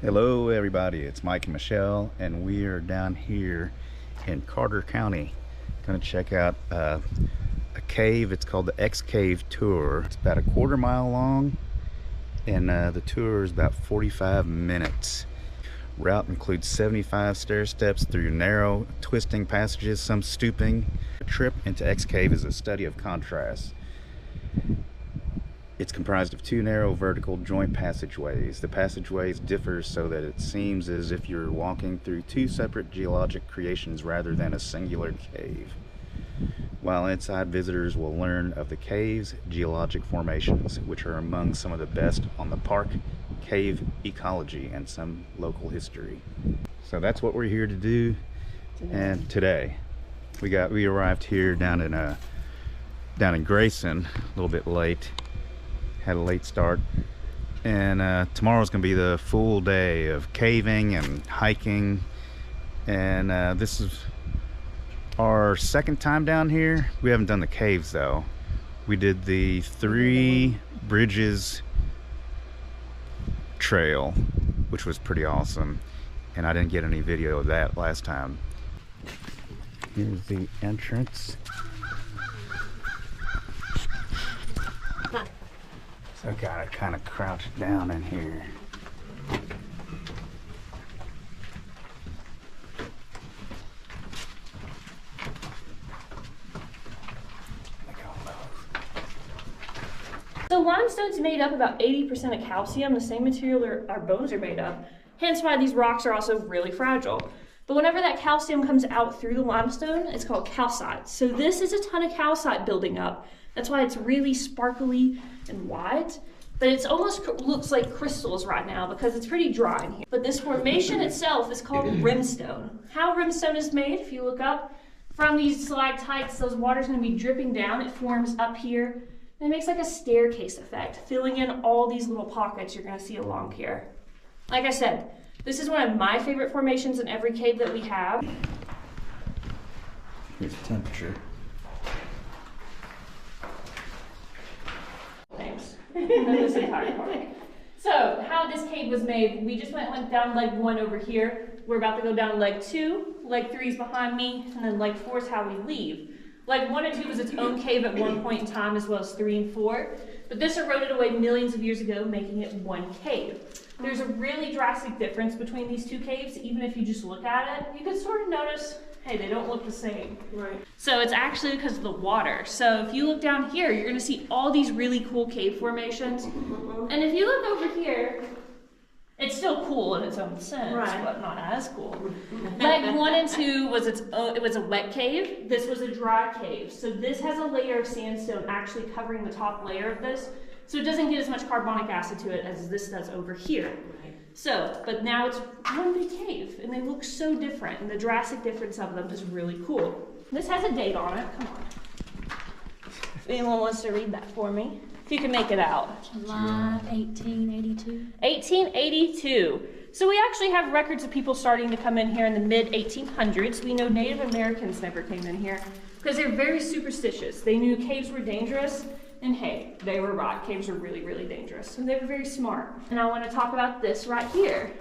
Hello everybody, it's Mike and Michelle, and we are down here in Carter County. Gonna check out a cave. It's called the X Cave Tour. It's about a quarter-mile long, and the tour is about 45 minutes. Route includes 75 stair steps through narrow, twisting passages, some stooping. The trip into X Cave is a study of contrast. It's comprised of two narrow vertical joint passageways. The passageways differ so that it seems as if you're walking through two separate geologic creations rather than a singular cave. While inside, visitors will learn of the cave's geologic formations, which are among some of the best on the park, cave ecology, and some local history. So that's what we're here to do. And today we arrived here down in Grayson a little bit late. Had a late start, and tomorrow's gonna be the full day of caving and hiking, and this is our second time down here. We haven't done the caves though. We did the Three Bridges trail, which was pretty awesome, and I didn't get any video of that last time. Here's the entrance. So I gotta kind of crouch down in here. So limestone's made up about 80% of calcium, the same material our bones are made of. Hence why these rocks are also really fragile. But whenever that calcium comes out through the limestone, it's called calcite. So this is a ton of calcite building up. That's why it's really sparkly and white, but it's almost looks like crystals right now because it's pretty dry in here. But this formation itself is called rimstone. How rimstone is made, if you look up from these stalactites, those water's gonna be dripping down. It forms up here, and it makes like a staircase effect, filling in all these little pockets you're gonna see along here. Like I said, this is one of my favorite formations in every cave that we have. Here's the temperature. This entire park. So how this cave was made, we just went down leg 1 over here. We're about to go down leg 2, leg 3 is behind me, and then leg 4 is how we leave. Leg 1 and 2 was its own cave at one point in time, as well as 3 and 4. But this eroded away millions of years ago, making it one cave. There's a really drastic difference between these two caves. Even if you just look at it, you can sort of notice, hey, they don't look the same. Right. So it's actually because of the water. So if you look down here, you're gonna see all these really cool cave formations. And if you look over here, it's still cool in its own sense, right, but not as cool. Leg 1 and 2 was it was a wet cave. This was a dry cave. So this has a layer of sandstone actually covering the top layer of this. So it doesn't get as much carbonic acid to it as this does over here. So, but now it's one big cave, and they look so different, and the drastic difference of them is really cool. This has a date on it. Come on. If anyone wants to read that for me, if you can make it out. July 1882. 1882. So we actually have records of people starting to come in here in the mid-1800s. We know Native Americans never came in here because they're very superstitious. They knew caves were dangerous. And hey, they were right. Caves are really, really dangerous. And they were very smart. And I want to talk about this right here.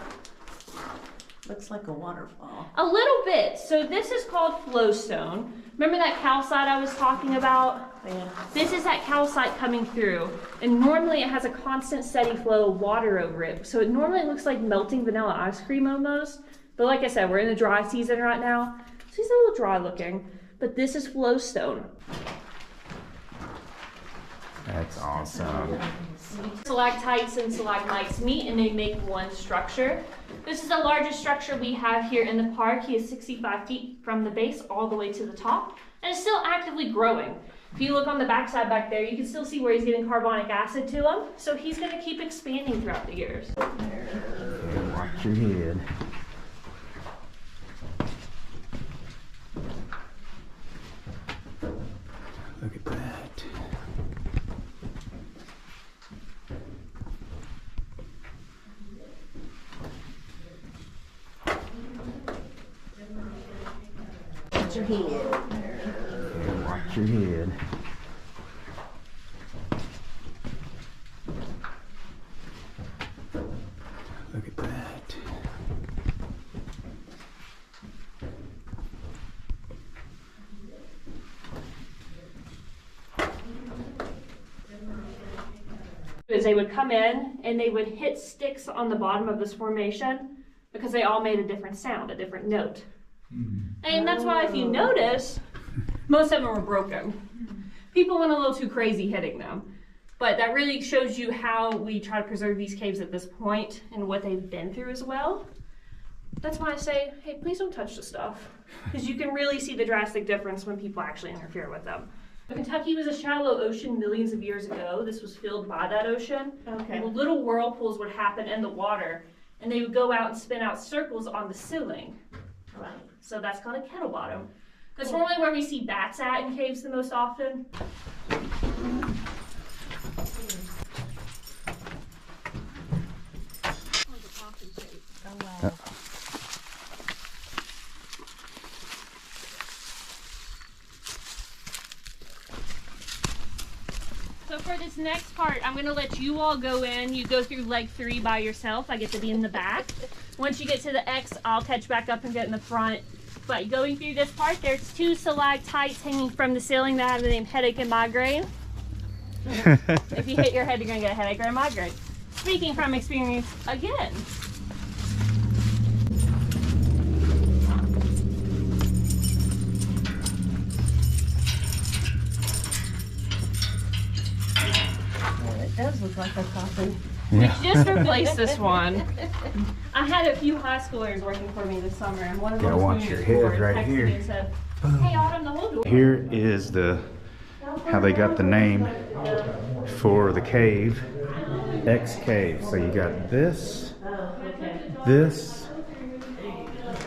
Looks like a waterfall. A little bit. So this is called flowstone. Remember that calcite I was talking about? Yeah. This is that calcite coming through. And normally it has a constant steady flow of water over it. So it normally looks like melting vanilla ice cream almost. But like I said, we're in the dry season right now. So it's a little dry looking. But this is flowstone. That's awesome. Stalactites and stalagmites meet and they make one structure. This is the largest structure we have here in the park. He is 65 feet from the base all the way to the top, and it's still actively growing. If you look on the backside back there, you can still see where he's getting carbonic acid to him. So he's going to keep expanding throughout the years. Watch your head. Look at that. Watch your head. Watch your head. Look at that. they would come in and they would hit sticks on the bottom of this formation because they all made a different sound, a different note. And that's why if you notice, most of them were broken. People went a little too crazy hitting them. But that really shows you how we try to preserve these caves at this point and what they've been through as well. That's why I say, hey, please don't touch the stuff. Because you can really see the drastic difference when people actually interfere with them. Kentucky was a shallow ocean millions of years ago. This was filled by that ocean. Okay. And little whirlpools would happen in the water, and they would go out and spin out circles on the ceiling. Right. So that's called a kettle bottom. That's normally where we see bats at in caves the most often. So for this next part, I'm gonna let you all go in. You go through leg 3 by yourself. I get to be in the back. Once you get to the X, I'll catch back up and get in the front. But going through this part, there's 2 stalactites hanging from the ceiling that have the name headache and migraine. If you hit your head, you're gonna get a headache or a migraine. Speaking from experience again. It does look like a coffin. We just replaced this one. I had a few high schoolers working for me this summer, and one of them Gotta watch your head right texted here. me and said, "Hey, Autumn, the whole door." Here is how they got the name for the cave, X Cave. So you got this, this,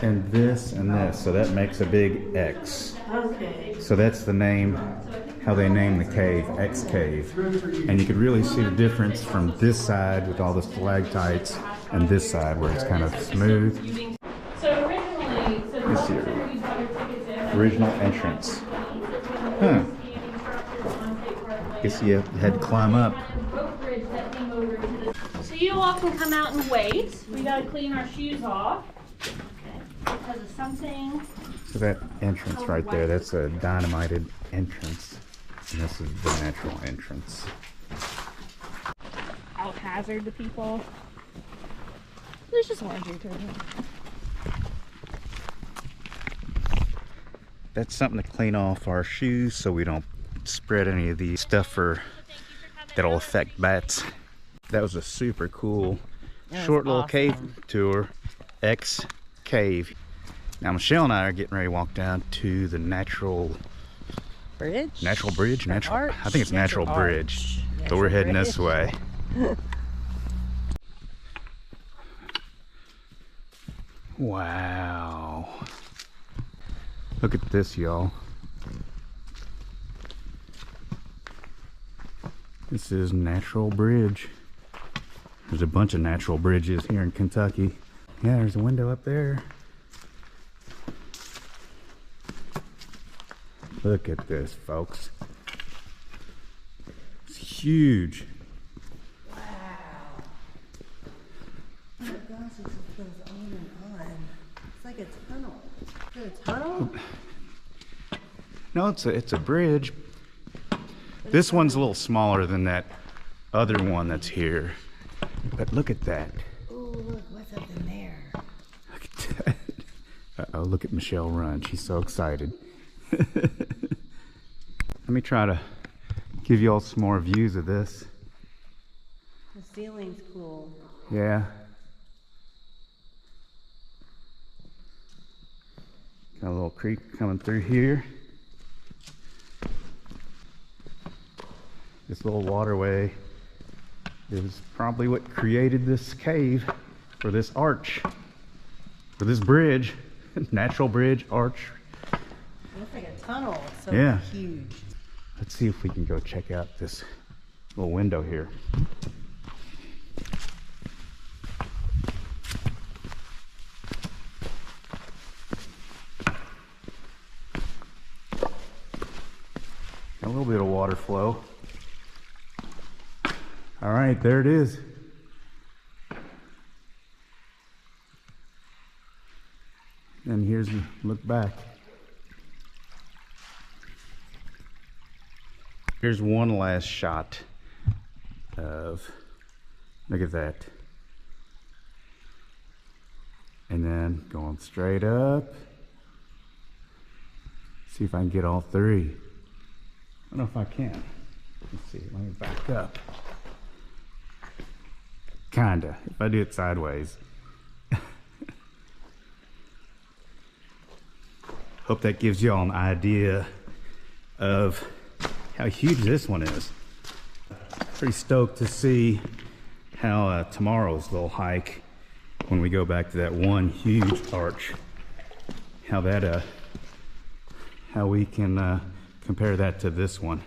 and this, and this. So that makes a big X. Okay. So that's the name, how they named the cave, X Cave. And you could really see the difference from this side with all the stalactites and this side where it's kind of smooth. So originally, Let's see here. Original entrance. Huh. Guess you had to climb up. So you all can come out and wait. We gotta clean our shoes off because of something. So that entrance right there, that's a dynamited entrance. And this is the natural entrance. Out hazard to people. There's just laundry detergent. That's something to clean off our shoes so we don't spread any of the stuff that'll affect bats. That was a super cool short little cave tour, X Cave. Now Michelle and I are getting ready to walk down to the natural Bridge? I think it's natural bridge. So we're heading this way. Wow. Look at this, y'all. This is Natural Bridge. There's a bunch of natural bridges here in Kentucky. Yeah, there's a window up there. Look at this, folks. It's huge. Wow. Oh my gosh, it just goes on and on. It's like a tunnel. Is it a tunnel? No, it's a bridge. This one's a little smaller than that other one that's here. But look at that. Oh, look, what's up in there? Look at that. Uh-oh, look at Michelle run. She's so excited. Let me try to give you all some more views of this. The ceiling's cool. Yeah. Got a little creek coming through here. This little waterway is probably what created this cave, or this arch, or this bridge, natural bridge, arch. It looks like a tunnel. It's so Yeah. huge. Let's see if we can go check out this little window here. A little bit of water flow. All right, there it is. And here's a look back. Here's one last shot of Look at that. And then going straight up. See if I can get all three. I don't know if I can. Let's see, let me back up. Kinda, if I do it sideways. Hope that gives y'all an idea of how huge this one is. Pretty stoked to see how tomorrow's little hike, when we go back to that one huge arch, how that how we can compare that to this one.